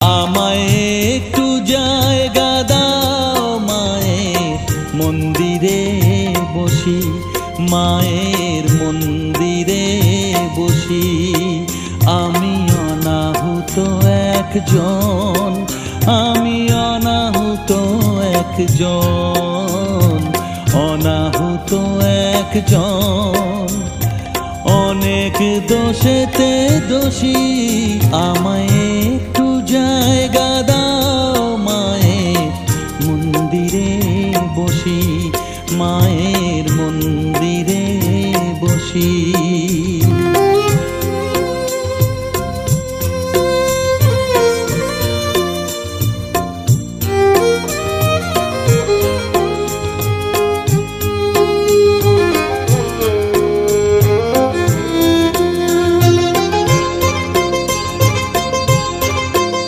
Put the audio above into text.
আমায় একটু জায়গা দাও মায়ের মন্দিরে বসি, মায়ের মন্দিরে বসি। আমি অনাহুত একজন, আমি অনাহুত একজন, অনাহুত একজন। অনেক দোষেতে দোষী আমায়